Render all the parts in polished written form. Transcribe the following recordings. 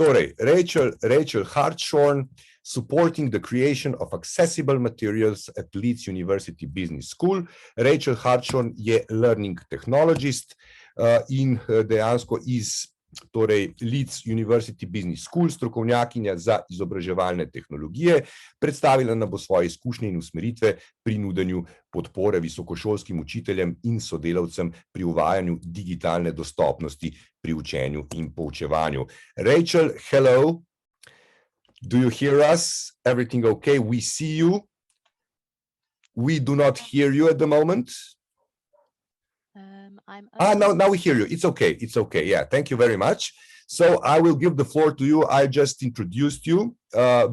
Torej, Rachel Hartshorne, supporting the creation of accessible materials at Leeds University Business School. Rachel Hartshorne je learning technologist in dejansko iz torej Leeds University Business School, strokovnjakinja za izobraževalne tehnologije, predstavila nam bo svoje izkušnje in usmeritve pri nudenju podpore visokošolskim učiteljem in sodelavcem pri uvajanju digitalne dostopnosti pri učenju in poučevanju. Rachel, hello. Do you hear us? Everything okay? We see you. We do not hear you at the moment. Now we hear you. It's okay. It's okay. Yeah, thank you very much. So I will give the floor to you. I just introduced you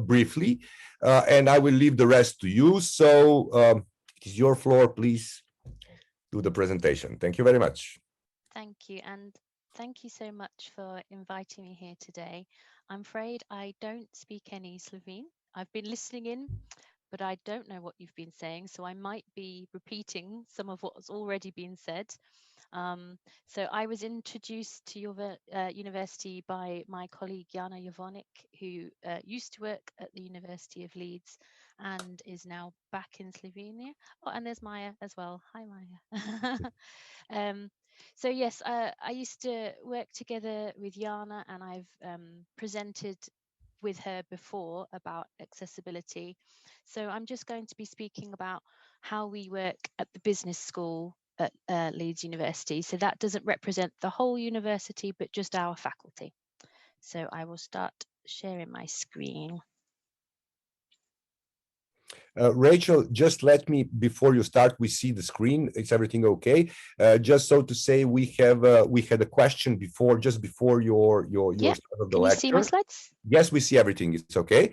briefly, and I will leave the rest to you. So it is your floor. Please do the presentation. Thank you very much. Thank you. And thank you so much for inviting me here today. I'm afraid I don't speak any Slovene. I've been listening in, but I don't know what you've been saying, so I might be repeating some of what's already been said. So I was introduced to your university by my colleague Jana Jovonic, who used to work at the University of Leeds and is now back in Slovenia. Oh, and there's Maya as well. Hi, Maya. So yes, I used to work together with Jana, and I've presented with her before about accessibility. So I'm just going to be speaking about how we work at the business school at Leeds University. So that doesn't represent the whole university, but just our faculty. So I will start sharing my screen. Rachel, just let me, before you start, we see the screen. Is everything okay? Just so to say, we had a question before, just before your start of the lecture. Can you see my slides? Yes, we see everything. It's okay.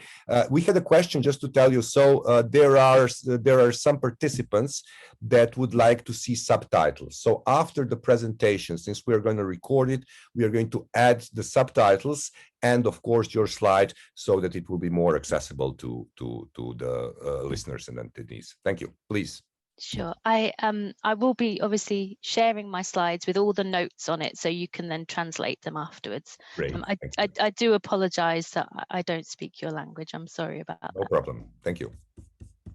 We had a question just to tell you. So there are some participants that would like to see subtitles. So after the presentation, since we are going to record it, we are going to add the subtitles and of course your slide so that it will be more accessible to the listeners and attendees. Thank you. Please. Sure. I will be obviously sharing my slides with all the notes on it, so you can then translate them afterwards. Great. I do apologize that I don't speak your language. I'm sorry about that. No problem. Thank you.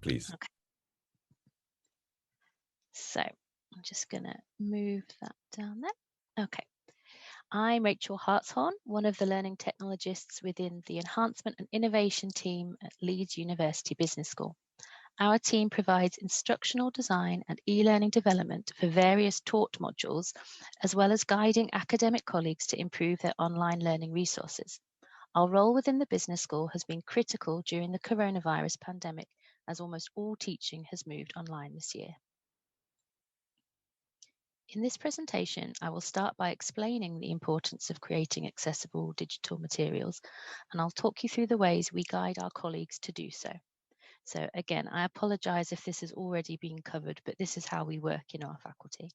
Please. Okay. So I'm just going to move that down there. Okay. I'm Rachel Hartshorne, one of the learning technologists within the Enhancement and Innovation team at Leeds University Business School. Our team provides instructional design and e-learning development for various taught modules, as well as guiding academic colleagues to improve their online learning resources. Our role within the business school has been critical during the coronavirus pandemic, as almost all teaching has moved online this year. In this presentation, I will start by explaining the importance of creating accessible digital materials, and I'll talk you through the ways we guide our colleagues to do so. So again, I apologize if this has already been covered, but this is how we work in our faculty.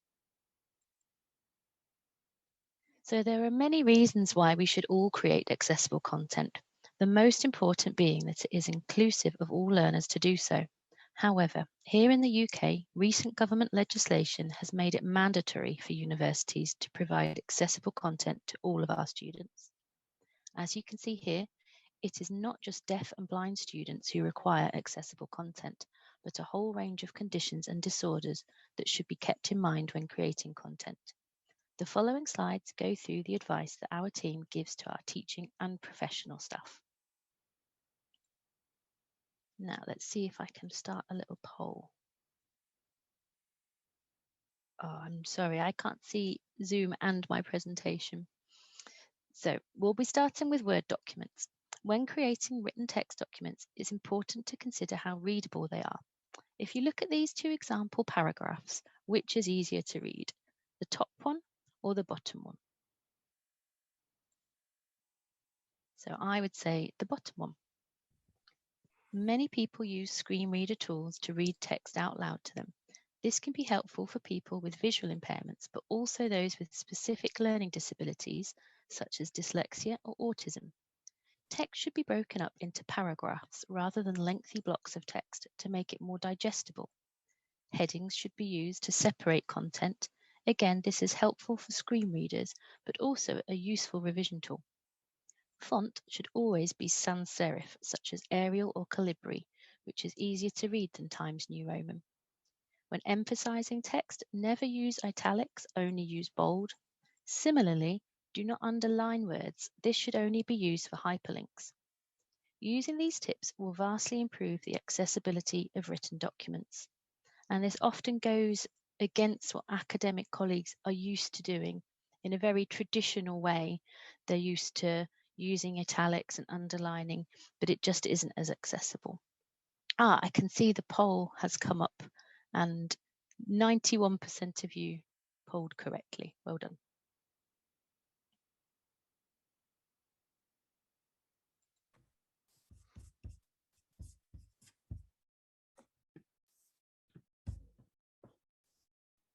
So there are many reasons why we should all create accessible content, the most important being that it is inclusive of all learners to do so. However, here in the UK, recent government legislation has made it mandatory for universities to provide accessible content to all of our students. As you can see here, it is not just deaf and blind students who require accessible content, but a whole range of conditions and disorders that should be kept in mind when creating content. The following slides go through the advice that our team gives to our teaching and professional staff. Now let's see if I can start a little poll. Oh, I'm sorry, I can't see Zoom and my presentation. So we'll be starting with Word documents. When creating written text documents, it's important to consider how readable they are. If you look at these two example paragraphs, which is easier to read, the top one or the bottom one? So I would say the bottom one. Many people use screen reader tools to read text out loud to them. This can be helpful for people with visual impairments, but also those with specific learning disabilities, such as dyslexia or autism. Text should be broken up into paragraphs rather than lengthy blocks of text to make it more digestible. Headings should be used to separate content. Again, this is helpful for screen readers, but also a useful revision tool. Font should always be sans serif, such as Arial or Calibri, which is easier to read than Times New Roman. When emphasizing text, never use italics, only use bold. Similarly, do not underline words. This should only be used for hyperlinks. Using these tips will vastly improve the accessibility of written documents. And this often goes against what academic colleagues are used to doing in a very traditional way. They're used to using italics and underlining, but it just isn't as accessible. I can see the poll has come up and 91% of you polled correctly. Well done.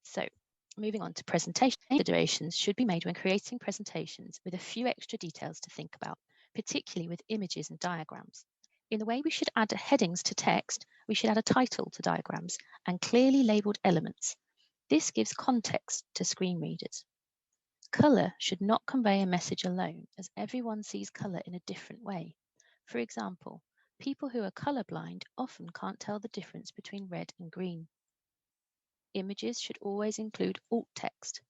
So moving on to presentation, considerations should be made when creating presentations with a few extra details to think about, particularly with images and diagrams. In the way we should add headings to text, we should add a title to diagrams and clearly labelled elements. This gives context to screen readers. Colour should not convey a message alone, as everyone sees colour in a different way. For example, people who are colourblind often can't tell the difference between red and green. Images should always include alt text.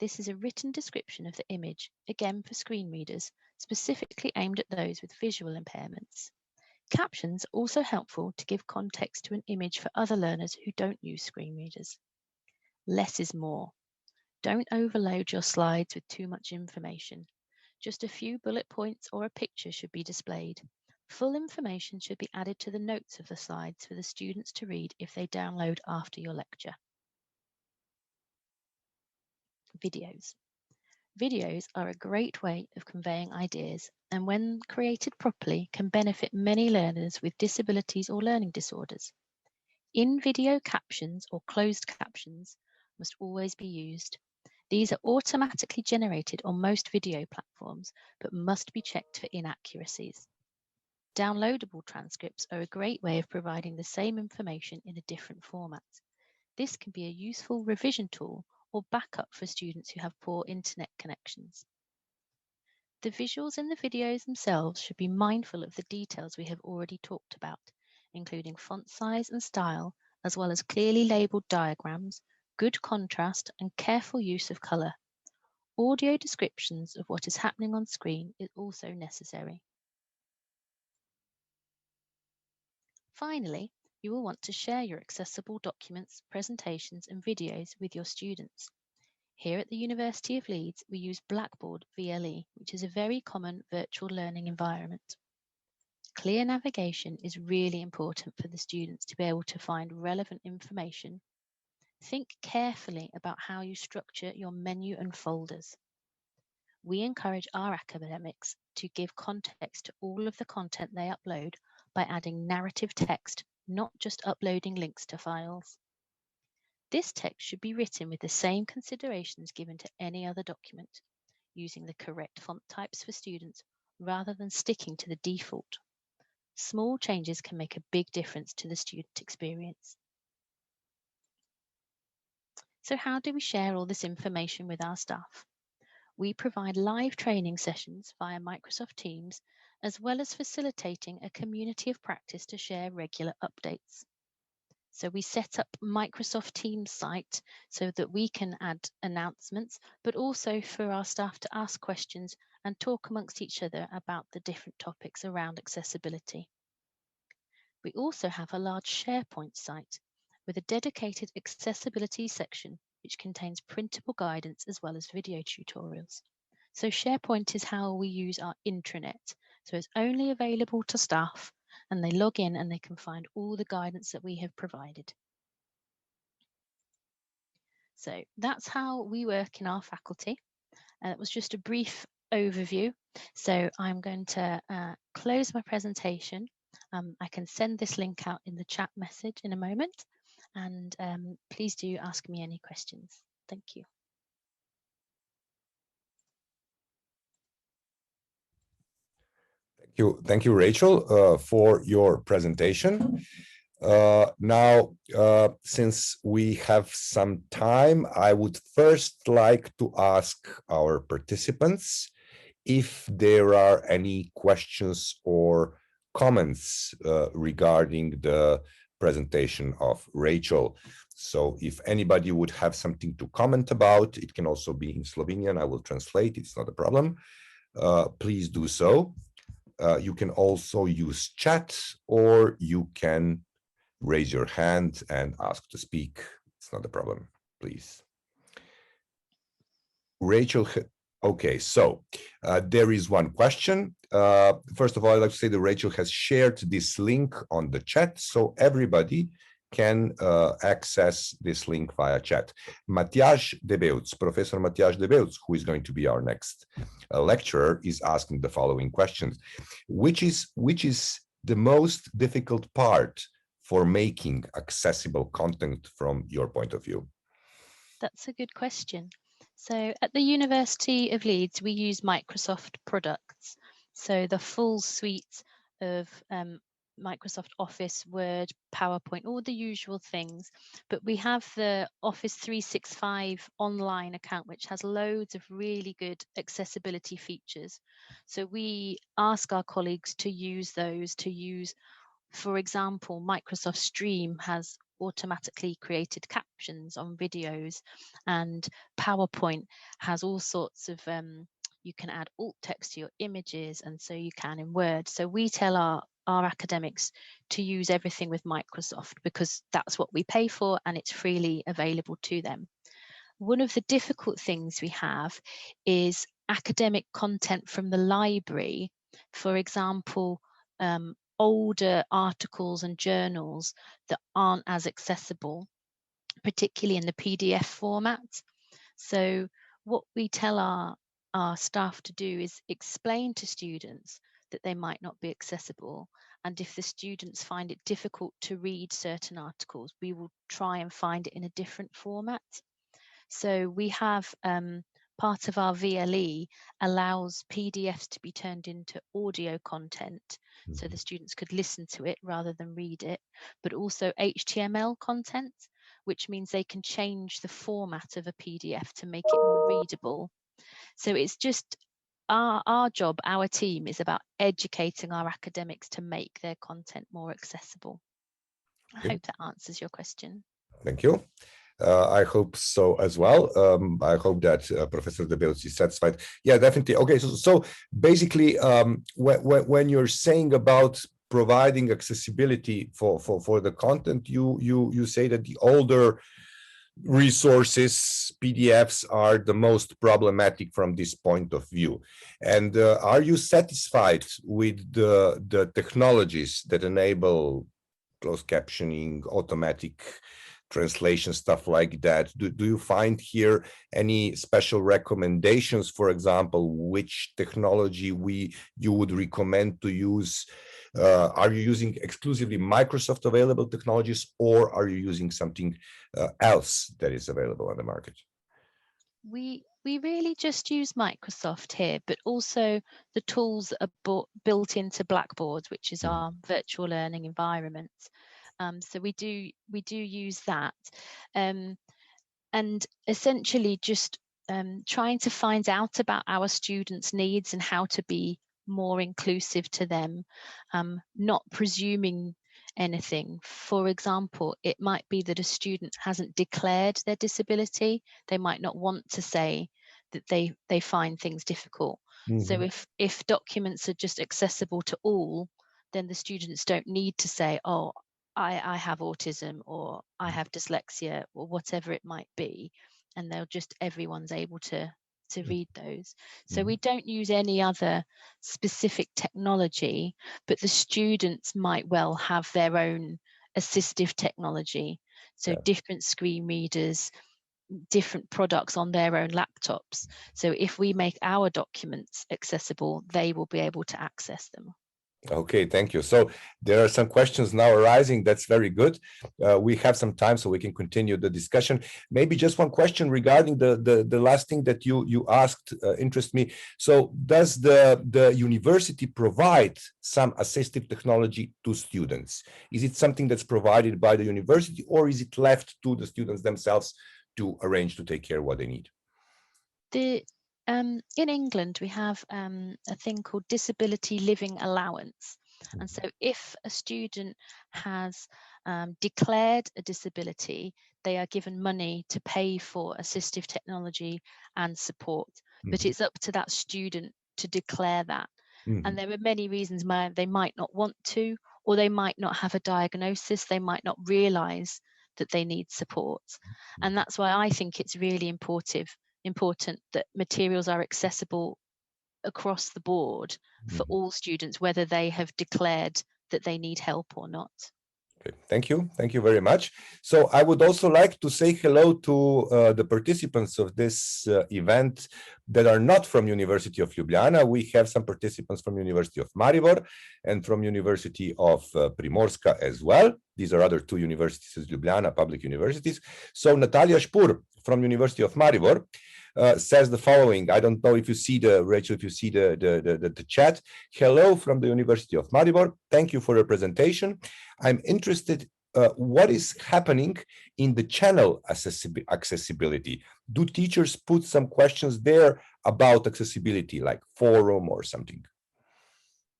This is a written description of the image, again for screen readers, specifically aimed at those with visual impairments. Captions are also helpful to give context to an image for other learners who don't use screen readers. Less is more. Don't overload your slides with too much information. Just a few bullet points or a picture should be displayed. Full information should be added to the notes of the slides for the students to read if they download after your lecture. Videos. Videos are a great way of conveying ideas and when created properly can benefit many learners with disabilities or learning disorders. In-video captions or closed captions must always be used. These are automatically generated on most video platforms but must be checked for inaccuracies. Downloadable transcripts are a great way of providing the same information in a different format. This can be a useful revision tool or backup for students who have poor internet connections. The visuals in the videos themselves should be mindful of the details we have already talked about, including font size and style, as well as clearly labelled diagrams, good contrast, and careful use of colour. Audio descriptions of what is happening on screen is also necessary. Finally, you will want to share your accessible documents, presentations, and videos with your students. Here at the University of Leeds, we use Blackboard VLE, which is a very common virtual learning environment. Clear navigation is really important for the students to be able to find relevant information. Think carefully about how you structure your menu and folders. We encourage our academics to give context to all of the content they upload by adding narrative text, not just uploading links to files. This text should be written with the same considerations given to any other document, using the correct font types for students rather than sticking to the default. Small changes can make a big difference to the student experience. So how do we share all this information with our staff? We provide live training sessions via Microsoft Teams, as well as facilitating a community of practice to share regular updates. So we set up Microsoft Teams site so that we can add announcements, but also for our staff to ask questions and talk amongst each other about the different topics around accessibility. We also have a large SharePoint site with a dedicated accessibility section which contains printable guidance as well as video tutorials. So SharePoint is how we use our intranet. So it's only available to staff and they log in and they can find all the guidance that we have provided. So that's how we work in our faculty. And it was just a brief overview. So I'm going to close my presentation. I can send this link out in the chat message in a moment. And please do ask me any questions. Thank you. Thank you, Rachel, for your presentation. Now, since we have some time, I would first like to ask our participants if there are any questions or comments regarding the presentation of Rachel. So if anybody would have something to comment about, it can also be in Slovenian. I will translate, it's not a problem. Please do so. You can also use chat, or you can raise your hand and ask to speak. It's not a problem, please. Rachel, okay, so there is one question. First of all, I'd like to say that Rachel has shared this link on the chat, so everybody can access this link via chat. Matjaž Debevc, Professor Matjaž Debevc, who is going to be our next lecturer, is asking the following questions. Which is the most difficult part for making accessible content from your point of view? That's a good question. So at the University of Leeds, we use Microsoft products. So the full suite of Microsoft Office, Word, PowerPoint, all the usual things. But we have the Office 365 online account, which has loads of really good accessibility features. So we ask our colleagues to use those, for example, Microsoft Stream has automatically created captions on videos, and PowerPoint has all sorts of, you can add alt text to your images, and so you can in Word. So we tell our academics to use everything with Microsoft because that's what we pay for and it's freely available to them. One of the difficult things we have is academic content from the library. For example, older articles and journals that aren't as accessible, particularly in the PDF format. So what we tell our staff to do is explain to students that they might not be accessible. And if the students find it difficult to read certain articles, we will try and find it in a different format. So we have part of our VLE allows PDFs to be turned into audio content, so the students could listen to it rather than read it, but also HTML content, which means they can change the format of a PDF to make it more readable. So it's just our job, our team is about educating our academics to make their content more accessible. I hope that answers your question. Thank you. I hope so as well. I hope that Professor Debevc is satisfied. Yeah, definitely. Okay, so basically, when you're saying about providing accessibility for the content, you say that the older resources, PDFs, are the most problematic from this point of view. And are you satisfied with the technologies that enable closed captioning, automatic translation, stuff like that? Do you find here any special recommendations, for example, which technology you would recommend to use? Are you using exclusively Microsoft available technologies, or are you using something else that is available on the market? We really just use Microsoft here, but also the tools that are built into Blackboard, which is our virtual learning environment. So we do use that, and essentially just trying to find out about our students' needs and how to be more inclusive to them, not presuming anything. For example, it might be that a student hasn't declared their disability. They might not want to say that they find things difficult. So if documents are just accessible to all, then the students don't need to say, oh, I have autism, or I have dyslexia, or whatever it might be, and everyone's able to read those. So we don't use any other specific technology, but the students might well have their own assistive technology. So different screen readers, different products on their own laptops. So if we make our documents accessible, they will be able to access them. Okay, thank you. So there are some questions now arising. That's very good. We have some time, so we can continue the discussion. Maybe just one question regarding the last thing that you asked interests me. So does the university provide some assistive technology to students? Is it something that's provided by the university, or is it left to the students themselves to arrange to take care of what they need? In England, we have a thing called disability living allowance. And so if a student has declared a disability, they are given money to pay for assistive technology and support. But it's up to that student to declare that. And there are many reasons why they might not want to, or they might not have a diagnosis. They might not realize that they need support. And that's why I think it's really important that materials are accessible across the board for all students, whether they have declared that they need help or not. Okay, thank you. Thank you very much. So I would also like to say hello to the participants of this event that are not from University of Ljubljana. We have some participants from University of Maribor and from University of Primorska as well. These are other two universities, Ljubljana, public universities. So Natalia Špur from University of Maribor says the following. I don't know if you see Rachel, if you see the chat. Hello from the University of Maribor. Thank you for your presentation. I'm interested what is happening in the channel accessibility. Do teachers put some questions there about accessibility, like forum or something?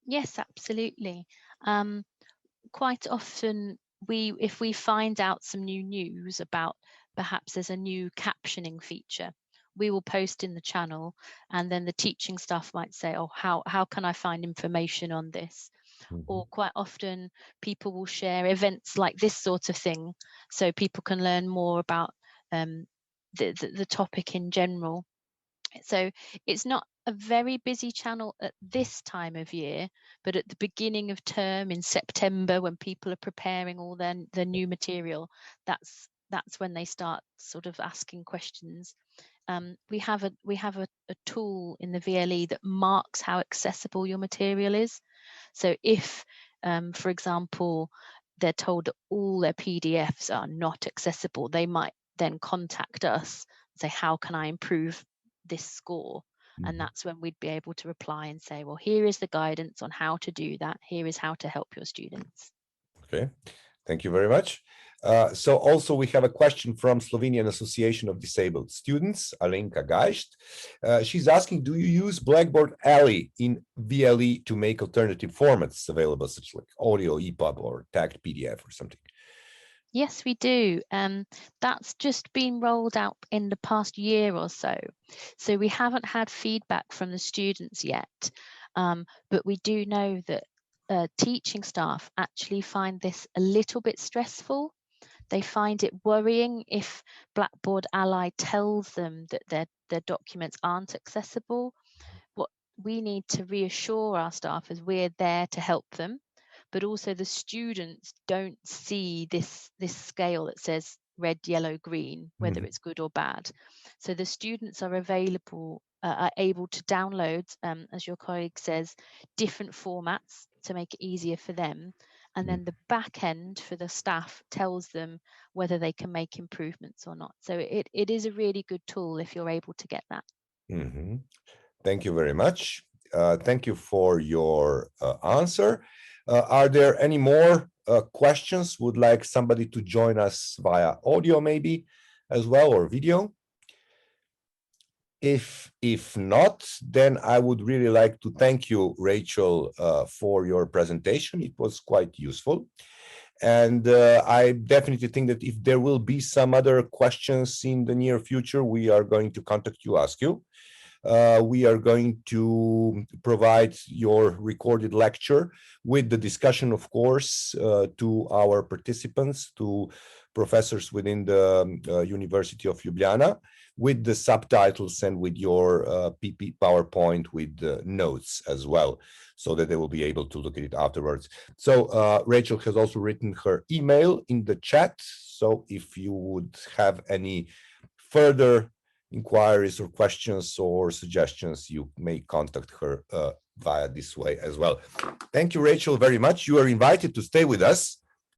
Yes, absolutely. Quite often, if we find out some new news about perhaps there's a new captioning feature, we will post in the channel, and then the teaching staff might say, oh, how can I find information on this? Or quite often people will share events like this sort of thing, so people can learn more about the topic in general. So it's not a very busy channel at this time of year, but at the beginning of term in September, when people are preparing all their new material, that's when they start sort of asking questions. We have a tool in the VLE that marks how accessible your material is. So if, for example, they're told that all their PDFs are not accessible, they might then contact us and say, how can I improve this score? And that's when we'd be able to reply and say, well, here is the guidance on how to do that. Here is how to help your students. Okay, thank you very much. So also we have a question from Slovenian Association of Disabled Students, Alenka Geist. She's asking, do you use Blackboard Alley in VLE to make alternative formats available, such like audio, EPUB, or tagged PDF or something? Yes, we do. That's just been rolled out in the past year or so. So we haven't had feedback from the students yet, but we do know that teaching staff actually find this a little bit stressful. They find it worrying if Blackboard Ally tells them that their documents aren't accessible. What we need to reassure our staff is we're there to help them, but also the students don't see this scale that says red, yellow, green, whether it's good or bad. So the students are able to download, as your colleague says, different formats to make it easier for them. And then the back end for the staff tells them whether they can make improvements or not. So it is a really good tool if you're able to get that. Thank you very much. Thank you for your answer. Are there any more questions? Would like somebody to join us via audio maybe as well, or video? If not, then I would really like to thank you, Rachel, for your presentation. It was quite useful. And I definitely think that if there will be some other questions in the near future, we are going to contact you, ask you. We are going to provide your recorded lecture with the discussion, of course, to our participants, to professors within the University of Ljubljana, with the subtitles and with your PP PowerPoint with the notes as well, so that they will be able to look at it afterwards. So Rachel has also written her email in the chat. So if you would have any further inquiries or questions or suggestions, you may contact her via this way as well. Thank you, Rachel, very much. You are invited to stay with us